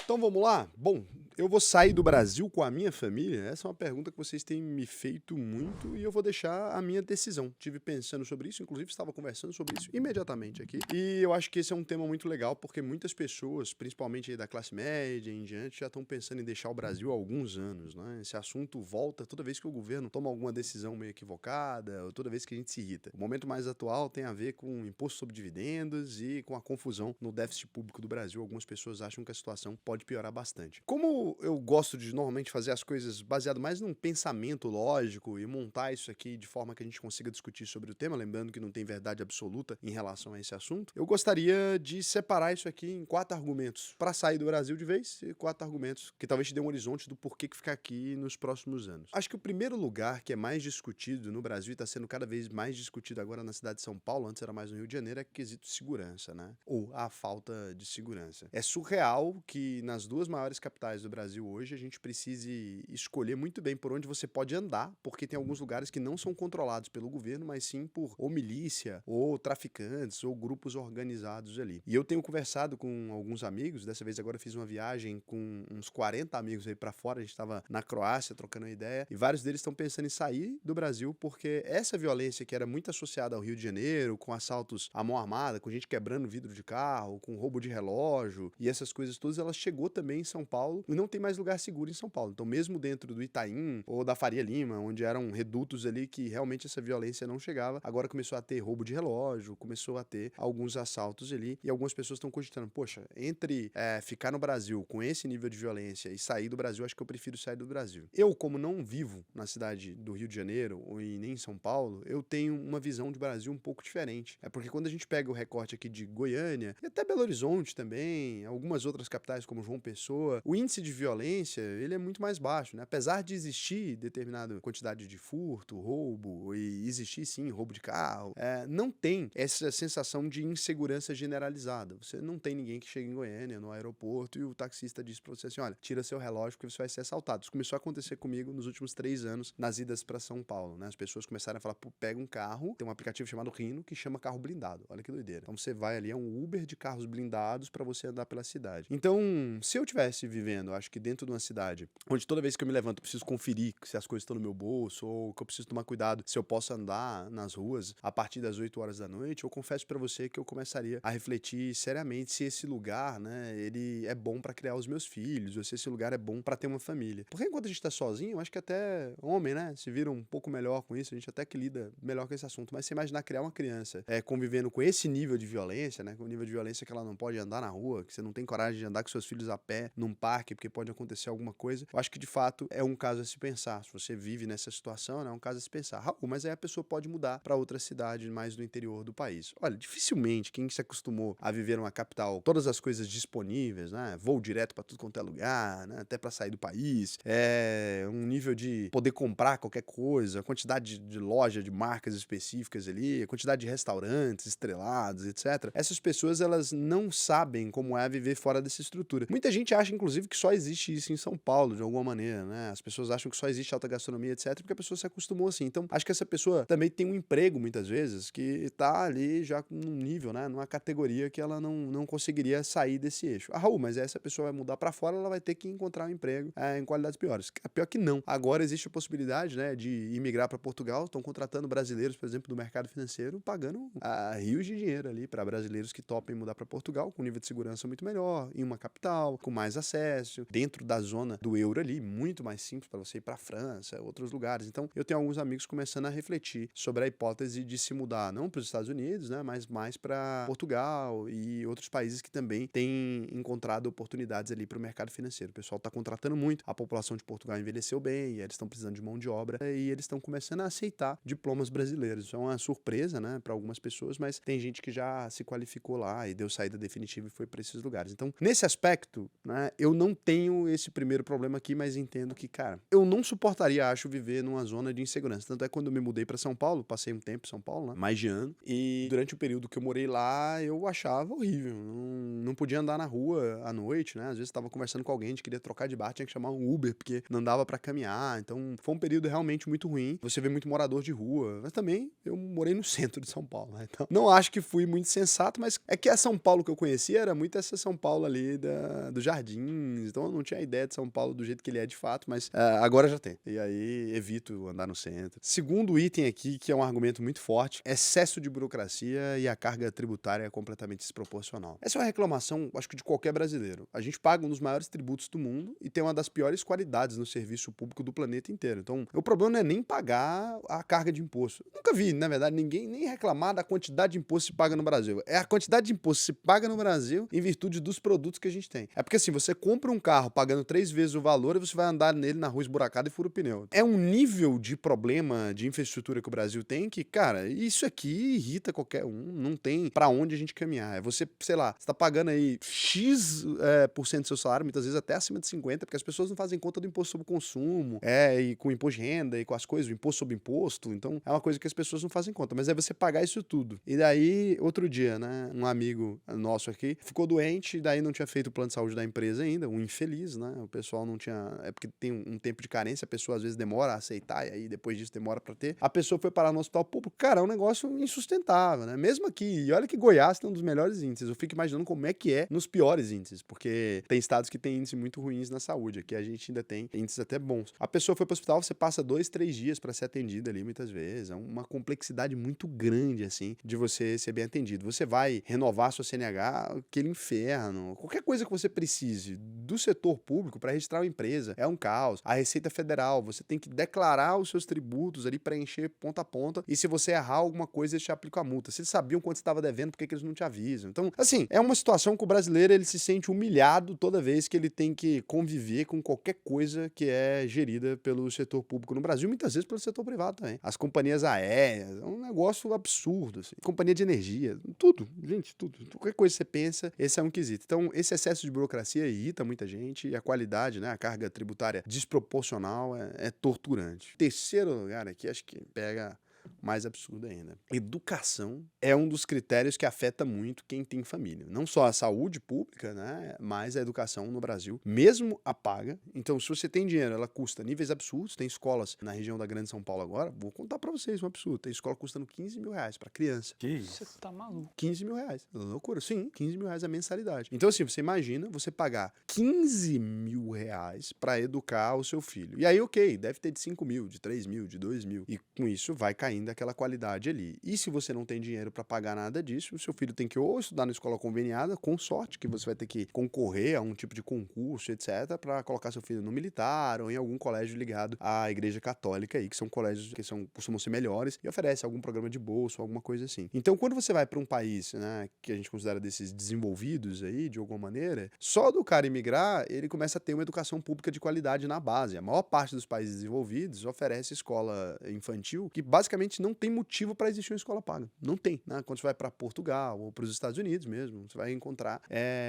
Então vamos lá? Bom, eu vou sair do Brasil com a minha família? Essa é uma pergunta que vocês têm me feito muito e eu vou deixar a minha decisão. Tive pensando sobre isso, inclusive estava conversando sobre isso imediatamente aqui. E eu acho que esse é um tema muito legal porque muitas pessoas, principalmente aí da classe média em diante, já estão pensando em deixar o Brasil há alguns anos, né? Esse assunto volta toda vez que o governo toma alguma decisão meio equivocada ou toda vez que a gente se irrita. O momento mais atual tem a ver com o imposto sobre dividendos e com a confusão no déficit público do Brasil. Algumas pessoas acham que a situação pode piorar bastante. Como eu gosto de normalmente fazer as coisas baseado mais num pensamento lógico e montar isso aqui de forma que a gente consiga discutir sobre o tema, lembrando que não tem verdade absoluta em relação a esse assunto, eu gostaria de separar isso aqui em 4 argumentos para sair do Brasil de vez e 4 argumentos que talvez te dê um horizonte do porquê que ficar aqui nos próximos anos. Acho que o primeiro lugar que é mais discutido no Brasil e está sendo cada vez mais discutido agora na cidade de São Paulo, antes era mais no Rio de Janeiro, é quesito segurança, né? Ou a falta de segurança. É surreal que nas duas maiores capitais do Brasil hoje a gente precise escolher muito bem por onde você pode andar, porque tem alguns lugares que não são controlados pelo governo, mas sim por ou milícia, ou traficantes, ou grupos organizados ali. E eu tenho conversado com alguns amigos, dessa vez agora eu fiz uma viagem com uns 40 amigos aí pra fora, a gente estava na Croácia trocando uma ideia, e vários deles estão pensando em sair do Brasil porque essa violência que era muito associada ao Rio de Janeiro, com assaltos à mão armada, com gente quebrando vidro de carro, com roubo de relógio e essas coisas todas, ela chegou também em São Paulo e não tem mais lugar seguro em São Paulo. Então, mesmo dentro do Itaim ou da Faria Lima, onde eram redutos ali que realmente essa violência não chegava, agora começou a ter roubo de relógio, começou a ter alguns assaltos ali e algumas pessoas estão cogitando, poxa, entre ficar no Brasil com esse nível de violência e sair do Brasil, acho que eu prefiro sair do Brasil. Eu, como não vivo na cidade do Rio de Janeiro e nem em São Paulo, eu tenho uma visão de Brasil um pouco diferente. É porque quando a gente pega o recorte aqui de Goiânia e até Belo Horizonte também, algumas outras capitais como João Pessoa, o índice de violência, ele é muito mais baixo, né? Apesar de existir determinada quantidade de furto, roubo, e existir sim roubo de carro, não tem essa sensação de insegurança generalizada. Você não tem ninguém que chega em Goiânia, no aeroporto, e o taxista diz pra você assim, olha, tira seu relógio porque você vai ser assaltado. Isso começou a acontecer comigo nos últimos 3 anos nas idas pra São Paulo, né? As pessoas começaram a falar, pô, pega um carro, tem um aplicativo chamado Rino que chama carro blindado. Olha que doideira. Então você vai ali, é um Uber de carros blindados pra você andar pela cidade. Então, se eu tivesse vivendo, acho que dentro de uma cidade onde toda vez que eu me levanto eu preciso conferir se as coisas estão no meu bolso ou que eu preciso tomar cuidado se eu posso andar nas ruas a partir das 8 horas da noite, eu confesso pra você que eu começaria a refletir seriamente se esse lugar, né, ele é bom pra criar os meus filhos, ou se esse lugar é bom pra ter uma família. Porque enquanto a gente tá sozinho, eu acho que até homem, né, se vira um pouco melhor com isso, a gente até que lida melhor com esse assunto. Mas você imaginar criar uma criança convivendo com esse nível de violência, né, com o nível de violência que ela não pode andar na rua, que você não tem coragem de andar com seus filhos a pé num parque porque pode acontecer alguma coisa, eu acho que de fato é um caso a se pensar. Se você vive nessa situação, né, é um caso a se pensar. Raul, mas aí a pessoa pode mudar pra outra cidade mais do interior do país. Olha, dificilmente quem se acostumou a viver numa capital, todas as coisas disponíveis, né, voo direto pra tudo quanto é lugar, né, até pra sair do país, um nível de poder comprar qualquer coisa, a quantidade de loja de marcas específicas ali, a quantidade de restaurantes estrelados, etc. Essas pessoas, elas não sabem como é viver fora dessa estrutura. Muita gente acha, inclusive, que só existe isso em São Paulo, de alguma maneira, né? As pessoas acham que só existe alta gastronomia, etc, porque a pessoa se acostumou assim. Então, acho que essa pessoa também tem um emprego, muitas vezes, que tá ali já num nível, né, numa categoria que ela não conseguiria sair desse eixo. Ah, Raul, mas essa pessoa vai mudar pra fora, ela vai ter que encontrar um emprego em qualidades piores. Pior que não. Agora existe a possibilidade, né, de imigrar para Portugal, estão contratando brasileiros, por exemplo, do mercado financeiro, pagando rios de dinheiro ali para brasileiros que topem mudar para Portugal, com nível de segurança muito melhor, em uma capital, com mais acesso, dentro da zona do euro ali, muito mais simples para você ir para França, outros lugares. Então, eu tenho alguns amigos começando a refletir sobre a hipótese de se mudar, não para os Estados Unidos, né, mas mais para Portugal e outros países que também têm encontrado oportunidades ali para o mercado financeiro. O pessoal está contratando muito, a população de Portugal envelheceu bem, e eles estão precisando de mão de obra, e eles estão começando a aceitar diplomas brasileiros. Isso é uma surpresa, né, para algumas pessoas, mas tem gente que já se qualificou lá e deu saída definitiva e foi para esses lugares. Então, nesse aspecto, né, eu não tenho esse primeiro problema aqui, mas entendo que, cara, eu não suportaria, acho, viver numa zona de insegurança. Tanto é que quando eu me mudei para São Paulo, passei um tempo em São Paulo, né, mais de ano, e durante o período que eu morei lá, eu achava horrível. Não podia andar na rua à noite, né? Às vezes estava conversando com alguém, a gente queria trocar de bar, tinha que chamar um Uber, porque não dava pra caminhar. Então, foi um período realmente muito ruim. Você vê muito morador de rua. Mas também, eu morei no centro de São Paulo, né? Então, não acho que fui muito sensato, mas é que a São Paulo que eu conhecia era muito essa São Paulo ali dos Jardins ruins. Então eu não tinha ideia de São Paulo do jeito que ele é de fato, mas agora já tem. E aí evito andar no centro. Segundo item aqui, que é um argumento muito forte, excesso de burocracia e a carga tributária é completamente desproporcional. Essa é uma reclamação, acho que de qualquer brasileiro. A gente paga um dos maiores tributos do mundo e tem uma das piores qualidades no serviço público do planeta inteiro. Então, o problema não é nem pagar a carga de imposto. Eu nunca vi, na verdade, ninguém nem reclamar da quantidade de imposto que se paga no Brasil. É a quantidade de imposto que se paga no Brasil em virtude dos produtos que a gente tem. É porque assim, você compra um carro pagando 3 vezes o valor e você vai andar nele na rua esburacada e fura o pneu. É um nível de problema de infraestrutura que o Brasil tem que, cara, isso aqui irrita qualquer um. Não tem pra onde a gente caminhar. É você, sei lá, você tá pagando aí X por cento do seu salário, muitas vezes até acima de 50, porque as pessoas não fazem conta do imposto sobre o consumo, e com o imposto de renda, e com as coisas, o imposto sobre imposto. Então, é uma coisa que as pessoas não fazem conta. Mas é você pagar isso tudo. E daí, outro dia, né, um amigo nosso aqui ficou doente, e daí não tinha feito o plano de saúde da empresa ainda, um infeliz, né? O pessoal não tinha... É porque tem um tempo de carência, a pessoa às vezes demora a aceitar, e aí depois disso demora pra ter. A pessoa foi parar no hospital público. Cara, é um negócio insustentável, né? Mesmo aqui, e olha que Goiás tem um dos melhores índices. Eu fico imaginando como é que é nos piores índices, porque tem estados que têm índices muito ruins na saúde. Aqui a gente ainda tem índices até bons. A pessoa foi pro hospital, você passa 2, 3 dias pra ser atendida ali, muitas vezes. É uma complexidade muito grande, assim, de você ser bem atendido. Você vai renovar sua CNH, aquele inferno. Qualquer coisa que você precise do setor público para registrar uma empresa, é um caos. A Receita Federal, você tem que declarar os seus tributos ali, preencher ponta a ponta, e se você errar alguma coisa, eles te aplicam a multa. Se eles sabiam quanto você estava devendo, por que eles não te avisam? Então, assim, é uma situação que o brasileiro ele se sente humilhado toda vez que ele tem que conviver com qualquer coisa que é gerida pelo setor público no Brasil, muitas vezes pelo setor privado também. As companhias aéreas, é um negócio absurdo, assim. Companhia de energia, tudo, gente, tudo. Qualquer coisa que você pensa, esse é um quesito. Então, esse excesso de burocracia irrita muita gente e a qualidade, né, a carga tributária desproporcional é torturante. Terceiro lugar aqui, acho que pega mais absurdo ainda. Educação é um dos critérios que afeta muito quem tem família. Não só a saúde pública, né, mas a educação no Brasil, mesmo a paga. Então, se você tem dinheiro, ela custa níveis absurdos. Tem escolas na região da Grande São Paulo agora, vou contar pra vocês um absurdo. Tem escola custando 15 mil reais pra criança. Que isso? Você tá maluco. 15 mil reais. Loucura. Sim, 15 mil reais a mensalidade. Então, assim, você imagina você pagar 15 mil reais pra educar o seu filho. E aí, ok, deve ter de 5 mil, de 3 mil, de 2 mil. E com isso vai caindo aquela qualidade ali. E se você não tem dinheiro pra pagar nada disso, o seu filho tem que ou estudar na escola conveniada, com sorte, que você vai ter que concorrer a um tipo de concurso, etc., pra colocar seu filho no militar ou em algum colégio ligado à Igreja Católica aí, que são colégios que costumam ser melhores e oferecem algum programa de bolsa, alguma coisa assim. Então, quando você vai pra um país, né, que a gente considera desses desenvolvidos aí, de alguma maneira, só do cara imigrar, ele começa a ter uma educação pública de qualidade na base. A maior parte dos países desenvolvidos oferece escola infantil que basicamente não tem motivo para existir uma escola paga. Não tem, né? Quando você vai para Portugal ou para os Estados Unidos mesmo, você vai encontrar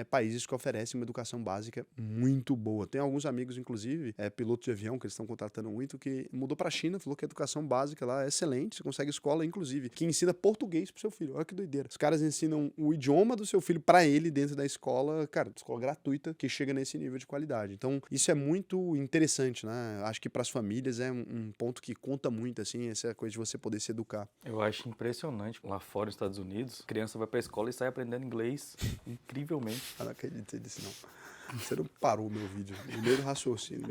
países que oferecem uma educação básica muito boa. Tem alguns amigos, inclusive, pilotos de avião que eles estão contratando muito, que mudou para a China, falou que a educação básica lá é excelente, você consegue escola, inclusive, que ensina português pro seu filho. Olha que doideira. Os caras ensinam o idioma do seu filho para ele dentro da escola, cara, escola gratuita, que chega nesse nível de qualidade. Então, isso é muito interessante, né? Acho que para as famílias é um ponto que conta muito, assim, essa coisa de você poder se educar. Eu acho impressionante. Lá fora, nos Estados Unidos, a criança vai pra escola e sai aprendendo inglês incrivelmente. Eu não acredito nisso, não. Você não parou o meu vídeo. No meio do raciocínio.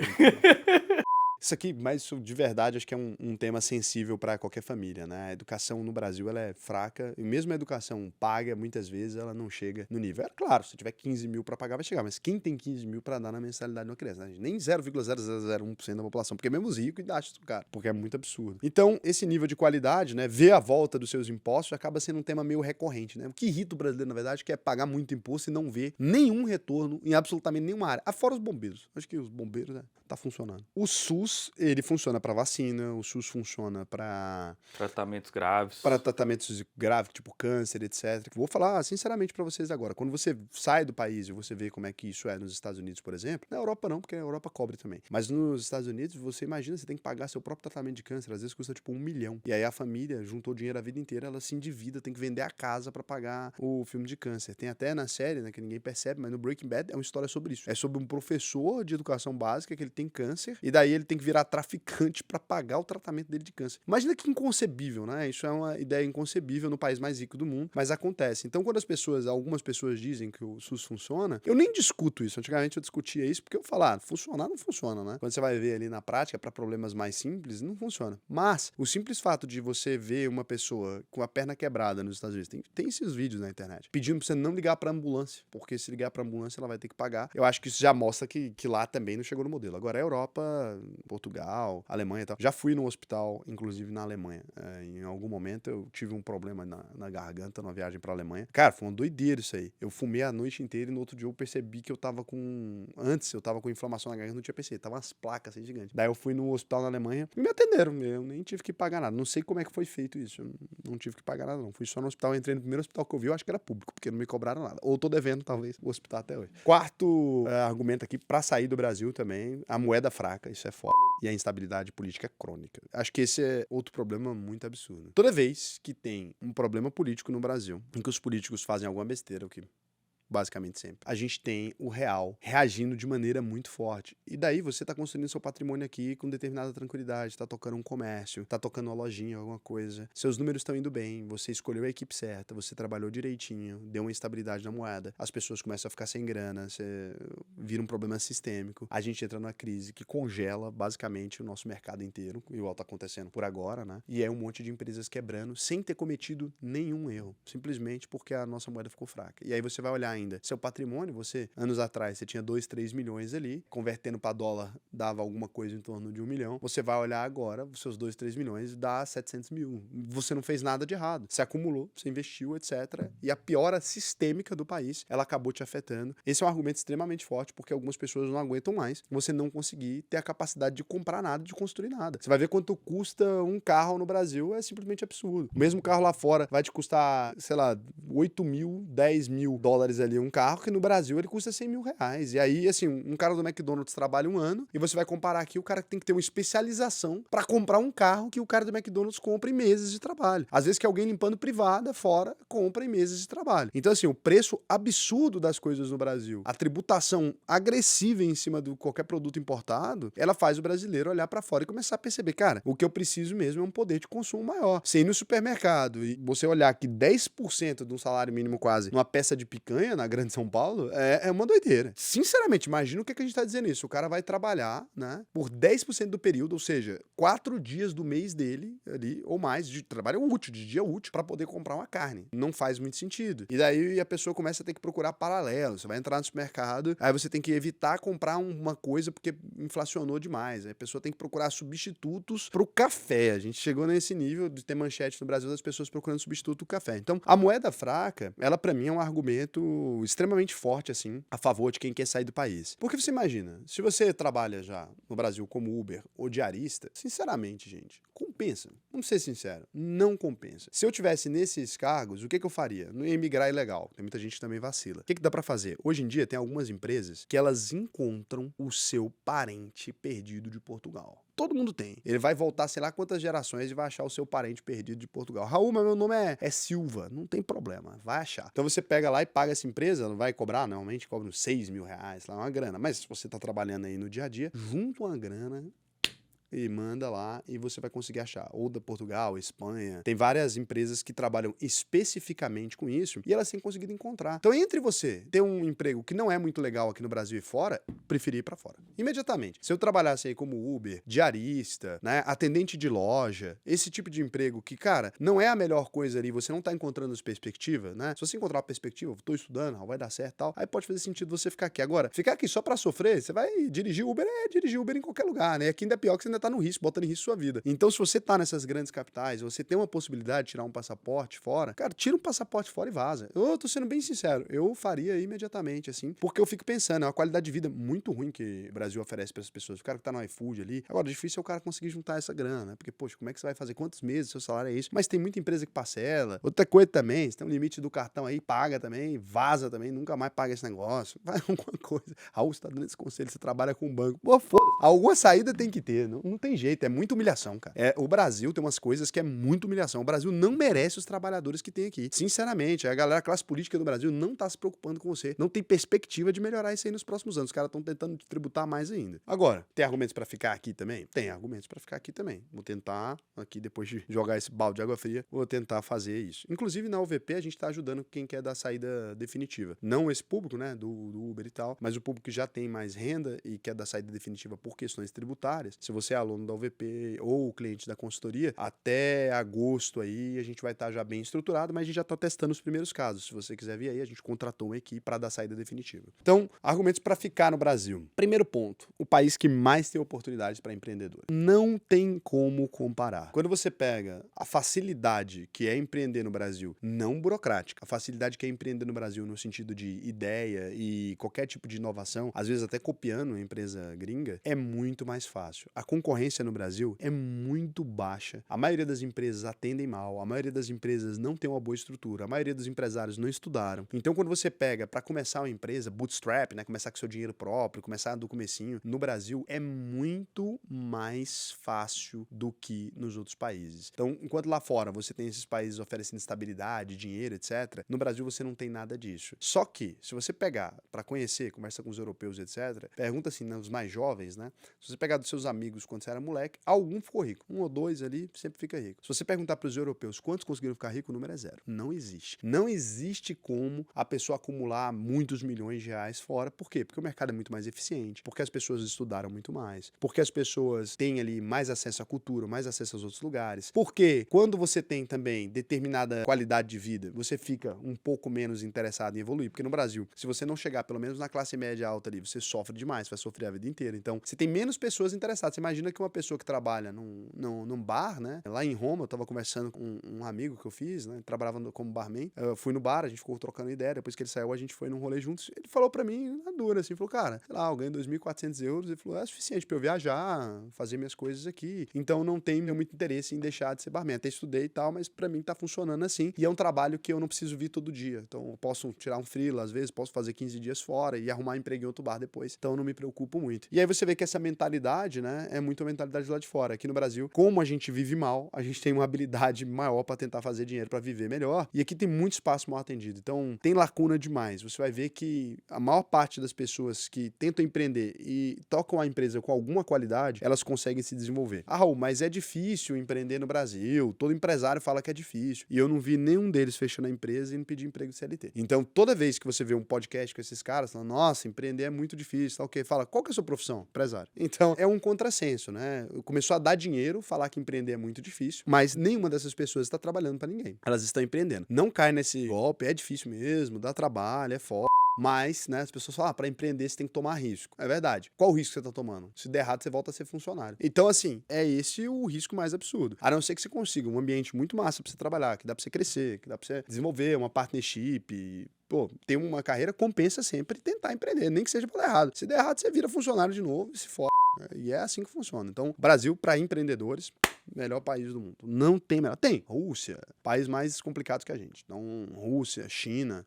Isso aqui, mas de verdade, acho que é um tema sensível para qualquer família, né? A educação no Brasil, ela é fraca, e mesmo a educação paga, muitas vezes, ela não chega no nível. É claro, se tiver 15 mil para pagar, vai chegar, mas quem tem 15 mil para dar na mensalidade de uma criança? Né? Nem 0,0001% da população, porque mesmo os ricos acham isso caro, porque é muito absurdo. Então, esse nível de qualidade, né, ver a volta dos seus impostos, acaba sendo um tema meio recorrente, né? O que irrita o brasileiro, na verdade, que é pagar muito imposto e não ver nenhum retorno em absolutamente nenhuma área. Afora os bombeiros. Acho que os bombeiros, né, tá funcionando. O SUS, ele funciona para vacina, o SUS funciona para Tratamentos graves. para tratamentos graves, tipo câncer, etc. Vou falar sinceramente para vocês agora. Quando você sai do país e você vê como é que isso é nos Estados Unidos, por exemplo, na Europa não, porque a Europa cobre também. Mas nos Estados Unidos, você imagina, você tem que pagar seu próprio tratamento de câncer, às vezes custa tipo 1 milhão. E aí a família juntou dinheiro a vida inteira, ela se endivida, tem que vender a casa para pagar o filme de câncer. Tem até na série, né, que ninguém percebe, mas no Breaking Bad é uma história sobre isso. É sobre um professor de educação básica que ele tem câncer, e daí ele tem que que virar traficante para pagar o tratamento dele de câncer. Imagina que inconcebível, né? Isso é uma ideia inconcebível no país mais rico do mundo, mas acontece. Então, quando algumas pessoas dizem que o SUS funciona, eu nem discuto isso. Antigamente eu discutia isso porque eu falava, funcionar não funciona, né? Quando você vai ver ali na prática, para problemas mais simples, não funciona. Mas o simples fato de você ver uma pessoa com a perna quebrada nos Estados Unidos, tem esses vídeos na internet, pedindo pra você não ligar pra ambulância, porque se ligar pra ambulância ela vai ter que pagar. Eu acho que isso já mostra que lá também não chegou no modelo. Agora a Europa, Portugal, Alemanha e tal. Já fui no hospital, inclusive na Alemanha. Em algum momento eu tive um problema na garganta numa viagem pra Alemanha. Cara, foi uma doideira isso aí. Eu fumei a noite inteira e no outro dia eu percebi que eu tava com... Antes eu tava com inflamação na garganta, não tinha percebido. Tava umas placas assim gigantes. Daí eu fui no hospital na Alemanha e me atenderam. Eu nem tive que pagar nada. Não sei como é que foi feito isso. Eu não tive que pagar nada, não. Fui só no hospital, entrei no primeiro hospital que eu vi, eu acho que era público, porque não me cobraram nada. Ou tô devendo, talvez, o hospital até hoje. Quarto argumento aqui, pra sair do Brasil também, a moeda fraca, isso é foda. E a instabilidade política crônica. Acho que esse é outro problema muito absurdo. Toda vez que tem um problema político no Brasil, em que os políticos fazem alguma besteira, o que basicamente sempre, a gente tem o real reagindo de maneira muito forte. E daí você tá construindo seu patrimônio aqui com determinada tranquilidade, tá tocando um comércio, tá tocando uma lojinha, alguma coisa, seus números estão indo bem, você escolheu a equipe certa, você trabalhou direitinho, deu uma estabilidade na moeda, as pessoas começam a ficar sem grana, você vira um problema sistêmico, a gente entra numa crise que congela basicamente o nosso mercado inteiro, igual tá acontecendo por agora, né? E é um monte de empresas quebrando sem ter cometido nenhum erro, simplesmente porque a nossa moeda ficou fraca. E aí você vai olhar ainda seu patrimônio, você, anos atrás, você tinha 2, 3 milhões ali, convertendo para dólar dava alguma coisa em torno de 1 milhão, você vai olhar agora, os seus 2, 3 milhões dá 700 mil. Você não fez nada de errado, você acumulou, você investiu, etc. E a piora sistêmica do país, ela acabou te afetando. Esse é um argumento extremamente forte, porque algumas pessoas não aguentam mais você não conseguir ter a capacidade de comprar nada, de construir nada. Você vai ver quanto custa um carro no Brasil, é simplesmente absurdo. O mesmo carro lá fora vai te custar, sei lá, 8 mil, 10 mil dólares ali um carro, que no Brasil ele custa 100 mil reais. E aí, assim, um cara do McDonald's trabalha um ano e você vai comparar aqui, o cara tem que ter uma especialização pra comprar um carro que o cara do McDonald's compra em meses de trabalho. Às vezes que alguém limpando privada fora compra em meses de trabalho. Então, assim, o preço absurdo das coisas no Brasil, a tributação agressiva em cima de qualquer produto importado, ela faz o brasileiro olhar pra fora e começar a perceber, cara, o que eu preciso mesmo é um poder de consumo maior. Você ir no supermercado e você olhar que 10% de um salário mínimo quase numa peça de picanha na Grande São Paulo, é uma doideira. Sinceramente, imagina o que a gente tá dizendo isso. O cara vai trabalhar, né, por 10% do período, ou seja, 4 dias do mês dele ali, ou mais, de trabalho útil, de dia útil, pra poder comprar uma carne. Não faz muito sentido. E daí a pessoa começa a ter que procurar paralelos. Você vai entrar no supermercado, aí você tem que evitar comprar uma coisa porque inflacionou demais. Aí a pessoa tem que procurar substitutos pro café. A gente chegou nesse nível de ter manchete no Brasil das pessoas procurando substituto do café. Então, a moeda fraca, ela pra mim é um argumento extremamente forte, assim, a favor de quem quer sair do país. Porque você imagina, se você trabalha já no Brasil como Uber ou diarista, sinceramente, gente, compensa. Vamos ser sinceros, não compensa. Se eu tivesse nesses cargos, o que eu faria? Não ia emigrar ilegal. Tem muita gente que também vacila. O que dá pra fazer? Hoje em dia tem algumas empresas que elas encontram o seu parente perdido de Portugal. Todo mundo tem. Ele vai voltar, sei lá quantas gerações e vai achar o seu parente perdido de Portugal. Raul, mas meu nome é Silva. Não tem problema, vai achar. Então você pega lá e paga essa empresa, não vai cobrar, normalmente cobra uns 6 mil reais, lá uma grana. Mas se você tá trabalhando aí no dia a dia, junta uma grana e manda lá e você vai conseguir achar. Ou da Portugal, Espanha. Tem várias empresas que trabalham especificamente com isso e elas têm conseguido encontrar. Então, entre você ter um emprego que não é muito legal aqui no Brasil e fora, preferir ir pra fora. Imediatamente. Se eu trabalhasse aí como Uber, diarista, né, atendente de loja, esse tipo de emprego que, cara, não é a melhor coisa ali, você não tá encontrando as perspectivas, né? Se você encontrar uma perspectiva, tô estudando, vai dar certo e tal, aí pode fazer sentido você ficar aqui. Agora, ficar aqui só pra sofrer, você vai dirigir Uber em qualquer lugar, né? Aqui ainda é pior que você ainda tá no risco, botando em risco sua vida. Então, se você tá nessas grandes capitais, você tem uma possibilidade de tirar um passaporte fora, cara, tira um passaporte fora e vaza. Eu tô sendo bem sincero, eu faria imediatamente, assim, porque eu fico pensando, é uma qualidade de vida muito ruim que o Brasil oferece para as pessoas. O cara que tá no iFood ali, agora, difícil é o cara conseguir juntar essa grana, né? Porque, poxa, como é que você vai fazer? Quantos meses seu salário é isso? Mas tem muita empresa que parcela. Outra coisa também, você tem um limite do cartão aí, paga também, vaza também, nunca mais paga esse negócio. Vai alguma coisa. Raul, você tá dando esse conselho, você trabalha com um banco. Pô, foda. Alguma saída tem que ter, não? não tem jeito, é muita humilhação, cara. O Brasil tem umas coisas que é muita humilhação. O Brasil não merece os trabalhadores que tem aqui. Sinceramente, a classe política do Brasil não tá se preocupando com você. Não tem perspectiva de melhorar isso aí nos próximos anos. Os caras estão tentando tributar mais ainda. Agora, tem argumentos pra ficar aqui também? Tem argumentos pra ficar aqui também. Vou tentar, aqui depois de jogar esse balde de água fria, vou tentar fazer isso. Inclusive, na UVP, a gente tá ajudando quem quer dar saída definitiva. Não esse público, né, do Uber e tal, mas o público que já tem mais renda e quer dar saída definitiva por questões tributárias. Se você é aluno da UVP ou cliente da consultoria, até agosto aí a gente vai estar já bem estruturado, mas a gente já tá testando os primeiros casos. Se você quiser vir aí, a gente contratou uma equipe para dar saída definitiva. Então, argumentos para ficar no Brasil. Primeiro ponto, o país que mais tem oportunidades para empreendedor. Não tem como comparar. Quando você pega a facilidade que é empreender no Brasil, não burocrática, a facilidade que é empreender no Brasil no sentido de ideia e qualquer tipo de inovação, às vezes até copiando uma empresa gringa, é muito mais fácil. A concorrência no Brasil é muito baixa. A maioria das empresas atendem mal, a maioria das empresas não tem uma boa estrutura, a maioria dos empresários não estudaram. Então, quando você pega para começar uma empresa, bootstrap, né, começar com seu dinheiro próprio, começar do comecinho, no Brasil é muito mais fácil do que nos outros países. Então, enquanto lá fora você tem esses países oferecendo estabilidade, dinheiro, etc., no Brasil você não tem nada disso. Só que, se você pegar para conhecer, conversa com os europeus, etc., pergunta assim, né, os mais jovens, né? Se você pegar dos seus amigos quando você era moleque, algum ficou rico. Um ou dois ali sempre fica rico. Se você perguntar para os europeus quantos conseguiram ficar rico, o número é zero. Não existe. Não existe como a pessoa acumular muitos milhões de reais fora. Por quê? Porque o mercado é muito mais eficiente, porque as pessoas estudaram muito mais, porque as pessoas têm ali mais acesso à cultura, mais acesso aos outros lugares. Porque quando você tem também determinada qualidade de vida, você fica um pouco menos interessado em evoluir. Porque no Brasil, se você não chegar pelo menos na classe média alta ali, você sofre demais, vai sofrer a vida inteira. Então, você tem menos pessoas interessadas. Você imagina que uma pessoa que trabalha num bar, né? Lá em Roma, eu tava conversando com um amigo que eu fiz, né? Trabalhava como barman. Eu fui no bar, a gente ficou trocando ideia. Depois que ele saiu, a gente foi num rolê juntos. Ele falou pra mim, na dura, assim, falou, cara, sei lá, eu ganho 2.400 euros. Ele falou, é suficiente pra eu viajar, fazer minhas coisas aqui. Então, não tenho muito interesse em deixar de ser barman. Até estudei e tal, mas pra mim tá funcionando assim. E é um trabalho que eu não preciso vir todo dia. Então, eu posso tirar um freela, às vezes, posso fazer 15 dias fora e arrumar emprego em outro bar depois. Então, eu não me preocupo muito. E aí você vê que essa mentalidade, né, é muito a mentalidade lá de fora. Aqui no Brasil, como a gente vive mal, a gente tem uma habilidade maior pra tentar fazer dinheiro pra viver melhor. E aqui tem muito espaço mal atendido. Então, tem lacuna demais. Você vai ver que a maior parte das pessoas que tentam empreender e tocam a empresa com alguma qualidade, elas conseguem se desenvolver. Ah, Raul, mas é difícil empreender no Brasil. Todo empresário fala que é difícil. E eu não vi nenhum deles fechando a empresa e não pedir emprego de CLT. Então, toda vez que você vê um podcast com esses caras, falando, nossa, empreender é muito difícil, tá ok? Fala, qual que é a sua profissão? Empresário. Então, é um contrassenso, né? Começou a dar dinheiro, falar que empreender é muito difícil, mas nenhuma dessas pessoas está trabalhando para ninguém. Elas estão empreendendo. Não cai nesse golpe, é difícil mesmo, dá trabalho, é foda. Mas, né, as pessoas falam, para empreender você tem que tomar risco. É verdade. Qual o risco que você tá tomando? Se der errado, você volta a ser funcionário. Então, assim, é esse o risco mais absurdo. A não ser que você consiga um ambiente muito massa pra você trabalhar, que dá pra você crescer, que dá pra você desenvolver uma partnership. Pô, ter uma carreira compensa sempre tentar empreender, nem que seja pra dar errado. Se der errado, você vira funcionário de novo e se foda. E é assim que funciona. Então, Brasil, para empreendedores, melhor país do mundo. Não tem melhor. Tem. Rússia, país mais complicado que a gente. Então, Rússia, China.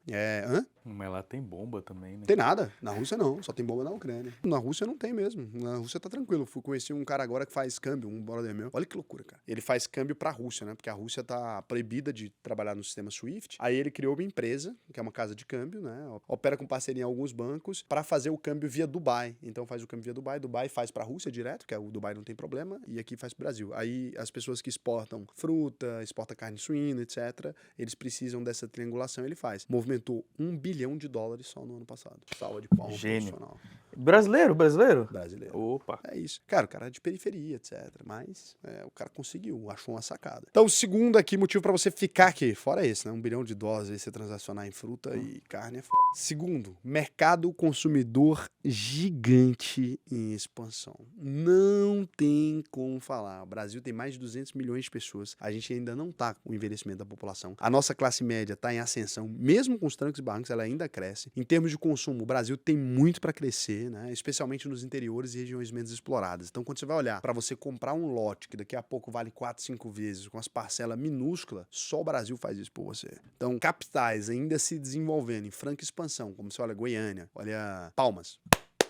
Mas lá tem bomba também, né? Tem nada. Na Rússia não. Só tem bomba na Ucrânia. Na Rússia não tem mesmo. Na Rússia tá tranquilo. Fui conhecer um cara agora que faz câmbio, um brother meu. Olha que loucura, cara. Ele faz câmbio pra Rússia, né? Porque a Rússia tá proibida de trabalhar no sistema SWIFT. Aí ele criou uma empresa, que é uma casa de câmbio, né? Opera com parceria em alguns bancos pra fazer o câmbio via Dubai. Então faz o câmbio via Dubai. Dubai faz pra Rússia direto, que é o Dubai não tem problema. E aqui faz pro Brasil. Aí as pessoas que exportam fruta, exportam carne suína, etc., eles precisam dessa triangulação, ele faz. Movimentou $1 bilhão só no ano passado. Salva de palmas. Gênio. Profissional. Brasileiro? Brasileiro. Opa. É isso. Cara, o cara é de periferia, etc. Mas o cara conseguiu, achou uma sacada. Então, o segundo aqui, motivo pra você ficar aqui, fora esse, né? $1 bilhão aí você transacionar em fruta e carne é foda. Segundo, mercado consumidor gigante em expansão. Não tem como falar. O Brasil tem mais de 200 milhões de pessoas. A gente ainda não tá com o envelhecimento da população. A nossa classe média tá em ascensão. Mesmo com os trancos e barrancos, ela ainda cresce. Em termos de consumo, o Brasil tem muito pra crescer, né? Especialmente nos interiores e regiões menos exploradas. Então, quando você vai olhar para você comprar um lote que daqui a pouco vale 4, 5 vezes, com as parcelas minúsculas, só o Brasil faz isso por você. Então, capitais ainda se desenvolvendo em franca expansão, como você olha Goiânia, olha Palmas,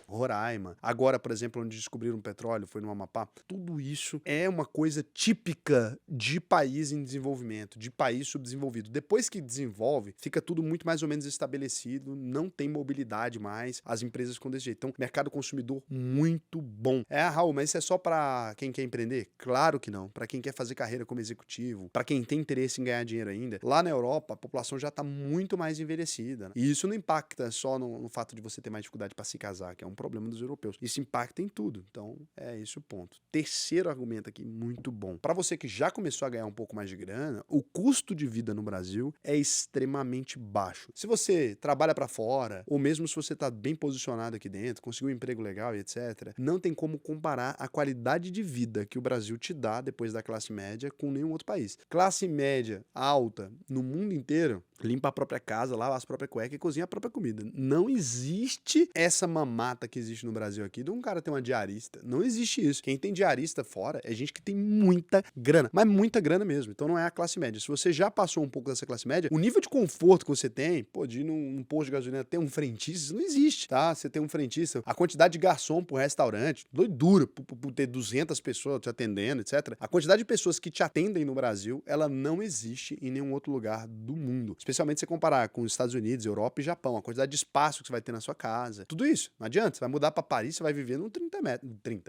Roraima. Agora, por exemplo, onde descobriram petróleo, foi no Amapá. Tudo isso é uma coisa típica de país em desenvolvimento, de país subdesenvolvido. Depois que desenvolve, fica tudo muito mais ou menos estabelecido, não tem mobilidade mais, as empresas ficam desse jeito. Então, mercado consumidor muito bom. Raul, mas isso é só pra quem quer empreender? Claro que não. Pra quem quer fazer carreira como executivo, pra quem tem interesse em ganhar dinheiro ainda. Lá na Europa, a população já tá muito mais envelhecida, né? E isso não impacta só no fato de você ter mais dificuldade para se casar, que é um problema dos europeus. Isso impacta em tudo. Então, é esse o ponto. Terceiro argumento aqui, muito bom. Para você que já começou a ganhar um pouco mais de grana, o custo de vida no Brasil é extremamente baixo. Se você trabalha para fora, ou mesmo se você tá bem posicionado aqui dentro, conseguiu um emprego legal e etc., não tem como comparar a qualidade de vida que o Brasil te dá depois da classe média com nenhum outro país. Classe média alta no mundo inteiro limpa a própria casa, lava as próprias cuecas e cozinha a própria comida. Não existe essa mamata que existe no Brasil aqui de um cara ter uma diarista. Não existe isso. Quem tem diarista fora é gente que tem muita grana, mas muita grana mesmo. Então não é a classe média. Se você já passou um pouco dessa classe média, o nível de conforto que você tem, de ir num posto de gasolina ter um frentista, isso não existe, tá? Você tem um frentista, a quantidade de garçom pro restaurante, doidura por ter 200 pessoas te atendendo, etc. A quantidade de pessoas que te atendem no Brasil, ela não existe em nenhum outro lugar do mundo. Especialmente se você comparar com os Estados Unidos, Europa e Japão, a quantidade de espaço que você vai ter na sua casa. Tudo isso. Não adianta. Você vai mudar pra Paris, você vai viver num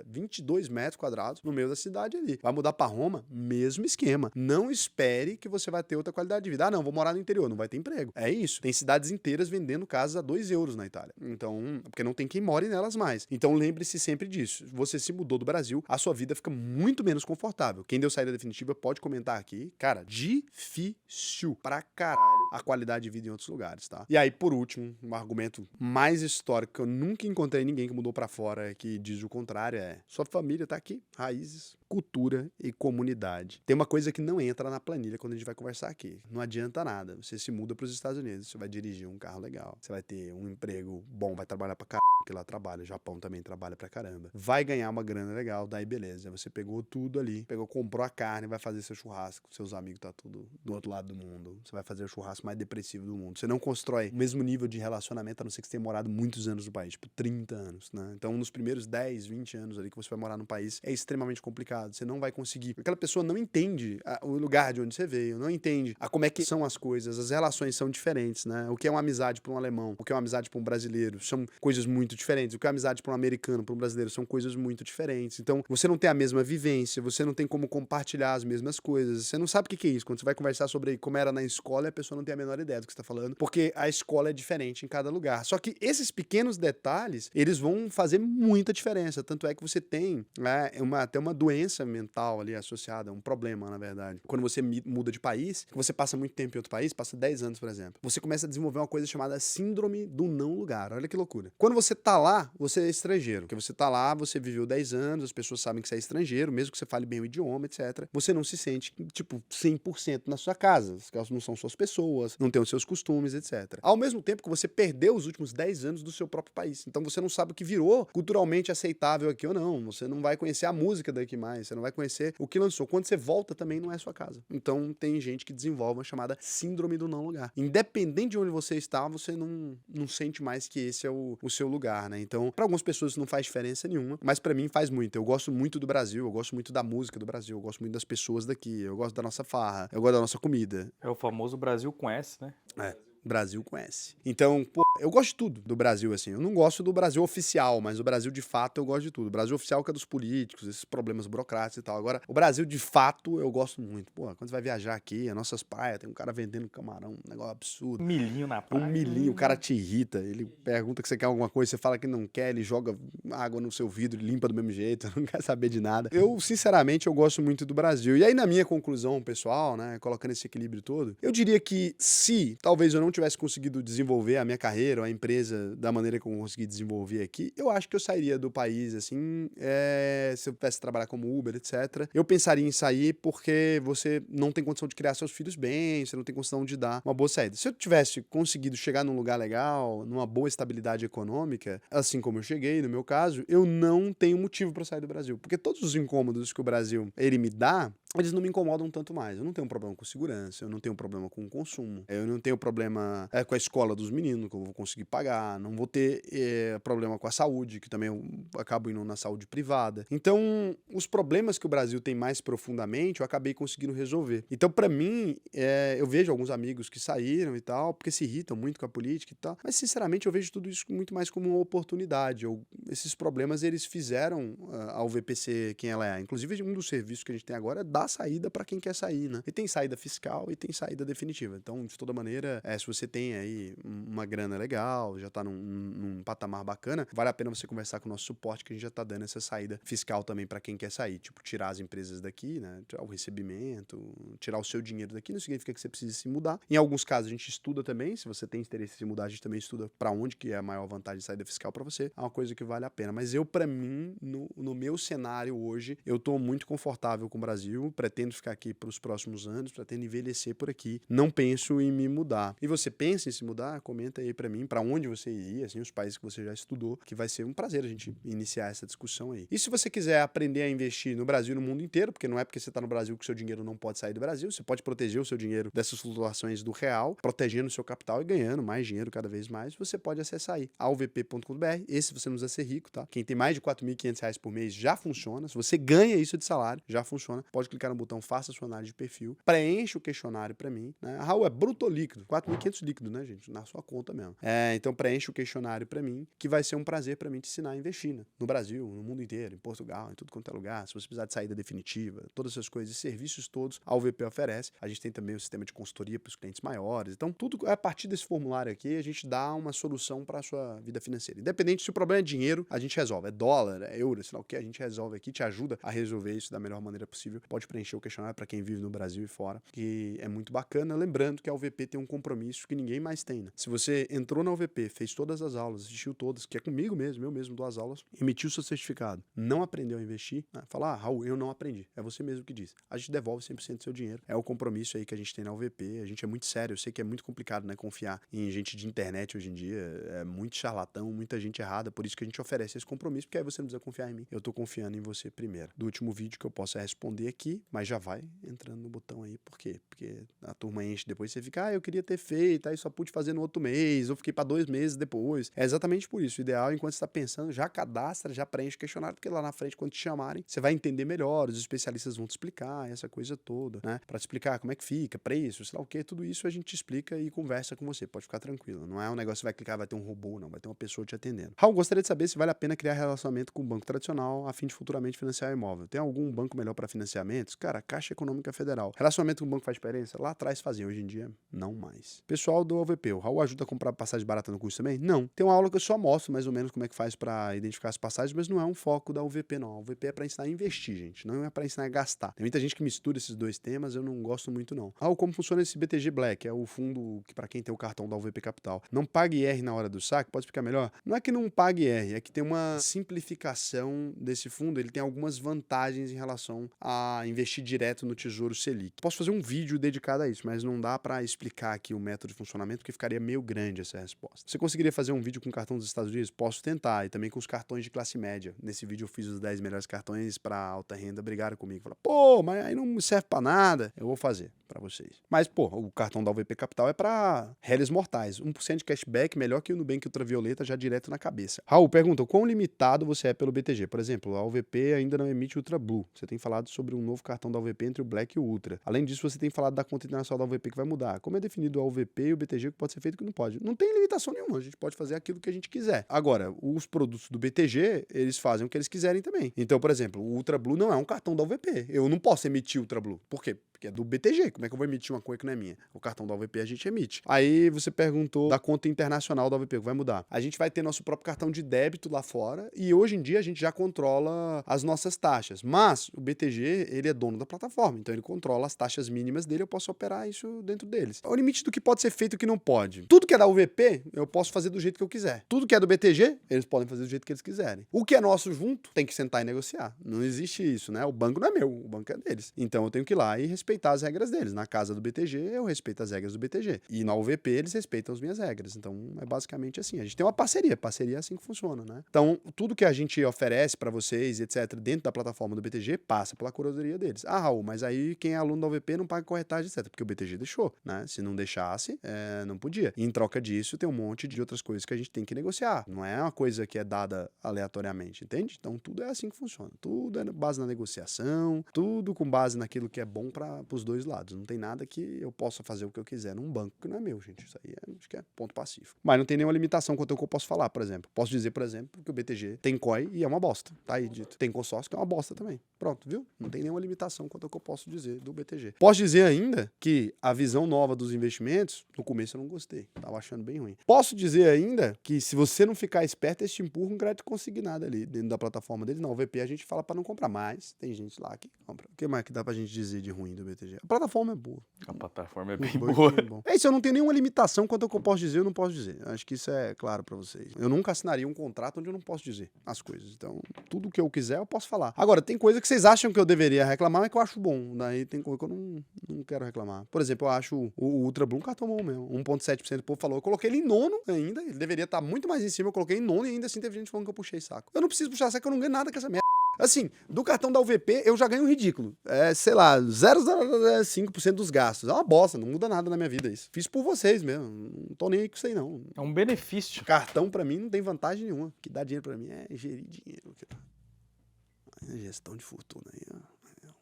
22 metros quadrados no meio da cidade ali. Vai mudar pra Roma, mesmo esquema. Não espere que você vai ter outra qualidade de vida. Ah, não, vou morar no interior, não vai ter emprego. É isso. Tem cidades inteiras vendendo casas a 2 euros na Itália. Então, porque não tem quem more nelas mais. Então, lembre-se sempre disso. Você se mudou do Brasil, a sua vida fica muito menos confortável. Quem deu saída definitiva pode comentar aqui. Cara, difícil pra caralho a qualidade de vida em outros lugares, tá? E aí, por último, um argumento mais histórico que eu nunca encontrei ninguém que mudou pra fora que diz o contrário é: sua família tá aqui, raízes, cultura e comunidade. Tem uma coisa que não entra na planilha quando a gente vai conversar aqui. Não adianta nada. Você se muda pros Estados Unidos, você vai dirigir um carro legal, você vai ter um emprego bom, vai trabalhar pra caramba, que lá trabalha, o Japão também trabalha pra caramba. Vai ganhar uma grana legal, daí beleza. Você pegou tudo ali, comprou a carne, vai fazer seu churrasco, seus amigos tá tudo do outro lado do mundo. Você vai fazer o churrasco mais depressivo do mundo. Você não constrói o mesmo nível de relacionamento, a não ser que você tenha morado muitos anos no país, tipo 30 anos, né? Então, nos primeiros 10, 20 anos ali que você vai morar no país, é extremamente complicado. Você não vai conseguir. Aquela pessoa não entende o lugar de onde você veio, não entende como é que são as coisas, as relações são diferentes, né? O que é uma amizade para um alemão, o que é uma amizade para um brasileiro, são coisas muito diferentes. O que é uma amizade para um americano, para um brasileiro, são coisas muito diferentes. Então, você não tem a mesma vivência, você não tem como compartilhar as mesmas coisas, você não sabe o que é isso. Quando você vai conversar sobre como era na escola, a pessoa não tem a menor ideia do que você está falando, porque a escola é diferente em cada lugar. Só que esses pequenos detalhes, eles vão fazer muita diferença. Tanto é que você tem até uma doença mental ali associada, um problema, na verdade. Quando você muda de país, que você passa muito tempo em outro país, passa 10 anos, por exemplo, você começa a desenvolver uma coisa chamada síndrome do não lugar. Olha que loucura. Quando você tá lá, você é estrangeiro. Porque você tá lá, você viveu 10 anos, as pessoas sabem que você é estrangeiro, mesmo que você fale bem o idioma, etc. Você não se sente, 100% na sua casa. Elas não são suas pessoas, não tem os seus costumes, etc. Ao mesmo tempo que você perdeu os últimos 10 anos do seu próprio país. Então você não sabe o que virou culturalmente aceitável aqui ou não. Você não vai conhecer a música daqui mais, você não vai conhecer o que lançou. Quando você volta, também não é sua casa. Então tem gente que desenvolve uma chamada síndrome do não lugar. Independente de onde você está, você não sente mais que esse é o seu lugar, né? Então, para algumas pessoas isso não faz diferença nenhuma, mas para mim faz muito. Eu gosto muito do Brasil, eu gosto muito da música do Brasil, eu gosto muito das pessoas daqui, eu gosto da nossa farra, eu gosto da nossa comida. É o famoso Brasil conhece, né? Brasil conhece. Então, eu gosto de tudo do Brasil, assim. Eu não gosto do Brasil oficial, mas o Brasil de fato eu gosto de tudo. O Brasil oficial que é dos políticos, esses problemas burocráticos e tal. Agora, o Brasil de fato eu gosto muito. Quando você vai viajar aqui, as nossas praias, tem um cara vendendo camarão, um negócio absurdo. Milhinho na praia. Um milhinho, o cara te irrita, ele pergunta que você quer alguma coisa, você fala que não quer, ele joga água no seu vidro, limpa do mesmo jeito, não quer saber de nada. Eu, sinceramente, eu gosto muito do Brasil. E aí, na minha conclusão pessoal, né, colocando esse equilíbrio todo, eu diria que se talvez eu não tivesse conseguido desenvolver a minha carreira, a empresa da maneira como eu consegui desenvolver aqui, eu acho que eu sairia do país, assim, se eu pudesse trabalhar como Uber, etc. Eu pensaria em sair porque você não tem condição de criar seus filhos bem, você não tem condição de dar uma boa saída. Se eu tivesse conseguido chegar num lugar legal, numa boa estabilidade econômica, assim como eu cheguei, no meu caso, eu não tenho motivo para sair do Brasil. Porque todos os incômodos que o Brasil, ele me dá, eles não me incomodam tanto mais. Eu não tenho um problema com segurança, eu não tenho um problema com o consumo, eu não tenho problema com a escola dos meninos, que eu vou conseguir pagar, não vou ter problema com a saúde, que também eu acabo indo na saúde privada. Então, os problemas que o Brasil tem mais profundamente, eu acabei conseguindo resolver. Então, pra mim, eu vejo alguns amigos que saíram e tal, porque se irritam muito com a política e tal, mas, sinceramente, eu vejo tudo isso muito mais como uma oportunidade. Esses problemas, eles fizeram a UVP ser quem ela é. Inclusive, um dos serviços que a gente tem agora é dar saída para quem quer sair, né? E tem saída fiscal e tem saída definitiva. Então, de toda maneira, se você tem aí uma grana legal, já tá num patamar bacana, vale a pena você conversar com o nosso suporte, que a gente já tá dando essa saída fiscal também para quem quer sair. Tipo, tirar as empresas daqui, né? Tirar o recebimento, tirar o seu dinheiro daqui, não significa que você precise se mudar. Em alguns casos, a gente estuda também. Se você tem interesse em se mudar, a gente também estuda para onde que é a maior vantagem de saída fiscal para você. É uma coisa que vale a pena. Mas para mim, no meu cenário hoje, eu tô muito confortável com o Brasil, pretendo ficar aqui para os próximos anos, pretendo envelhecer por aqui, não penso em me mudar. E você pensa em se mudar? Comenta aí para mim, para onde você iria, assim, os países que você já estudou, que vai ser um prazer a gente iniciar essa discussão aí. E se você quiser aprender a investir no Brasil e no mundo inteiro, porque não é porque você tá no Brasil que o seu dinheiro não pode sair do Brasil, você pode proteger o seu dinheiro dessas flutuações do real, protegendo o seu capital e ganhando mais dinheiro cada vez mais, você pode acessar aí, alvp.com.br. Esse você não precisa ser rico, tá? Quem tem mais de R$4.500 por mês já funciona. Se você ganha isso de salário, já funciona. Pode clicar no botão Faça sua análise de perfil, preenche o questionário pra mim, né? Raul, é bruto ou líquido? 4.500 líquido, né, gente? Na sua conta mesmo. Então preenche o questionário pra mim, que vai ser um prazer pra mim te ensinar a investir, né? No Brasil, no mundo inteiro, em Portugal, em tudo quanto é lugar. Se você precisar de saída definitiva, todas essas coisas e serviços todos, a UVP oferece. A gente tem também o sistema de consultoria para os clientes maiores. Então, tudo a partir desse formulário aqui, a gente dá uma solução para a sua vida financeira. Independente se o problema é dinheiro, a gente resolve. É dólar, é euro, sei lá o que, a gente resolve aqui, te ajuda a resolver isso da melhor maneira possível. Pode preencher o questionário para quem vive no Brasil e fora, que é muito bacana. Lembrando que a UVP tem um compromisso que ninguém mais tem, né? Se você entrou na UVP, fez todas as aulas, assistiu todas, que é comigo mesmo, eu mesmo dou as aulas, emitiu seu certificado, não aprendeu a investir, né? Fala, Raul, eu não aprendi. É você mesmo que diz. A gente devolve 100% do seu dinheiro. É o compromisso aí que a gente tem na UVP. A gente é muito sério. Eu sei que é muito complicado, né, confiar em gente de internet hoje em dia. É muito charlatão, muita gente errada. Por isso que a gente oferece esse compromisso, porque aí você não precisa confiar em mim. Eu tô confiando em você primeiro. Do último vídeo que eu possa responder aqui, mas já vai entrando no botão aí. Por quê? Porque a turma enche depois, você fica, eu queria ter feito, aí só pude fazer no outro mês, ou fiquei para 2 meses depois. É exatamente por isso. O ideal, enquanto você tá pensando, já cadastra, já preenche o questionário, porque lá na frente, quando te chamarem, você vai entender melhor, os especialistas vão te explicar essa coisa toda, né? Pra te explicar como é que fica, preço, sei lá o que, tudo isso a gente explica e conversa com você, pode ficar tranquilo. Não é um negócio que você vai clicar, vai ter um robô, não, vai ter uma pessoa te atendendo. Raul, gostaria de saber se vale a pena criar relacionamento com um banco tradicional a fim de futuramente financiar imóvel. Tem algum banco melhor para financiamentos? Cara, Caixa Econômica Federal. Relacionamento com o banco faz diferença? Lá atrás fazia, hoje em dia não mais. Pessoal do OVP, o Raul ajuda a comprar passagem barata no curso também? Não. Tem uma aula que eu só mostro mais ou menos como é que faz para identificar as passagens, mas não é um foco da UVP, não. A UVP é para ensinar a investir, gente, não é para ensinar a gastar. Tem muita gente que mistura esses dois temas, eu não gosto muito, não. Como funciona esse BTG Black? É o fundo que, para quem tem o cartão da UVP Capital, não pague IR na hora do saque? Pode explicar melhor? Não é que não pague IR, é que tem uma simplificação desse fundo, ele tem algumas vantagens em relação a investir direto no Tesouro Selic. Posso fazer um vídeo dedicado a isso, mas não dá para explicar aqui o método de funcionamento, porque ficaria meio grande essa resposta. Você conseguiria fazer um vídeo com cartão dos Estados Unidos? Posso tentar, e também com os cartões de classe média. Nesse vídeo eu fiz os 10 melhores cartões para alta renda, brigaram comigo. Falaram, pô, mas aí não serve para nada. Eu vou fazer para vocês. Mas, pô, o cartão da UVP Capital é para réis mortais. 1% de cashback, melhor que o Nubank Ultravioleta, já direto na cabeça. Raul, pergunta, quão limitado você é pelo BTG? Por exemplo, a UVP ainda não emite Ultra Blue. Você tem falado sobre um novo cartão da UVP entre o Black e o Ultra. Além disso, você tem falado da conta internacional da UVP que vai mudar. Como é definido a UVP e o BTG, o que pode ser feito e o que não pode? Não tem limitação nenhuma, a gente pode fazer aquilo que a gente quiser. Agora, os produtos do BTG, eles fazem o que eles quiserem também. Então, por exemplo, o Ultra Blue não é um cartão da UVP. Eu não posso emitir Ultra Blue. Por quê? Porque é do BTG. Como é que eu vou emitir uma coisa que não é minha? O cartão da UVP a gente emite. Aí você perguntou da conta internacional da UVP, que vai mudar. A gente vai ter nosso próprio cartão de débito lá fora e hoje em dia a gente já controla as nossas taxas. Mas o BTG, ele é dono da plataforma, então ele controla as taxas mínimas dele, eu posso operar isso dentro deles. É o limite do que pode ser feito e o que não pode. Tudo que é da UVP, eu posso fazer do jeito que eu quiser. Tudo que é do BTG, eles podem fazer do jeito que eles quiserem. O que é nosso junto, tem que sentar e negociar. Não existe isso, né? O banco não é meu, o banco é deles. Então eu tenho que ir lá e respeitar respeitar as regras deles. Na casa do BTG, eu respeito as regras do BTG. E na UVP, eles respeitam as minhas regras. Então, é basicamente assim. A gente tem uma parceria. Parceria é assim que funciona, né? Então, tudo que a gente oferece para vocês, etc., dentro da plataforma do BTG, passa pela curadoria deles. Ah, Raul, mas aí quem é aluno da UVP não paga corretagem, etc., porque o BTG deixou, né? Se não deixasse, não podia. E em troca disso, tem um monte de outras coisas que a gente tem que negociar. Não é uma coisa que é dada aleatoriamente, entende? Então, tudo é assim que funciona. Tudo é base na negociação, tudo com base naquilo que é bom para os dois lados. Não tem nada que eu possa fazer o que eu quiser num banco que não é meu, gente. Isso aí acho que é ponto pacífico. Mas não tem nenhuma limitação quanto ao que eu posso falar, por exemplo. Posso dizer, por exemplo, que o BTG tem COI e é uma bosta. Tá aí dito. Tem consórcio que é uma bosta também. Pronto, viu? Não tem nenhuma limitação quanto ao que eu posso dizer do BTG. Posso dizer ainda que a visão nova dos investimentos, no começo eu não gostei. Tava achando bem ruim. Posso dizer ainda que se você não ficar esperto, eles te empurram um crédito consignado ali dentro da plataforma deles. Não, o VP a gente fala para não comprar, mas tem gente lá que compra. O que mais que dá pra gente dizer de ruim do BTG? A plataforma é boa. A plataforma é bem boa. É isso, eu não tenho nenhuma limitação quanto ao que eu posso dizer, eu não posso dizer. Acho que isso é claro pra vocês. Eu nunca assinaria um contrato onde eu não posso dizer as coisas. Então, tudo que eu quiser, eu posso falar. Agora, tem coisa que vocês acham que eu deveria reclamar, mas que eu acho bom. Daí tem coisa que eu não quero reclamar. Por exemplo, eu acho o Ultra Blue um cartão bom mesmo. 1,7% do povo falou. Eu coloquei ele em nono ainda. Ele deveria estar muito mais em cima. Eu coloquei em nono e ainda assim teve gente falando que eu puxei saco. Eu não preciso puxar saco, eu não ganho nada com essa merda. Assim, do cartão da UVP, eu já ganho um ridículo. Sei lá, 0,05% dos gastos. É uma bosta, não muda nada na minha vida isso. Fiz por vocês mesmo. Não tô nem aí com isso aí, não. É um benefício. Cartão, pra mim, não tem vantagem nenhuma. O que dá dinheiro pra mim é gerir dinheiro. Gestão de fortuna aí, ó.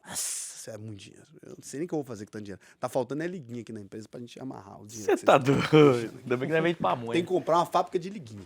Nossa, isso é muito dinheiro. Eu não sei nem o que eu vou fazer com tanto dinheiro. Tá faltando liguinha aqui na empresa pra gente amarrar o dinheiro. Você tá doido? Ainda bem que não é meio pamonha. Tem que comprar uma fábrica de liguinha.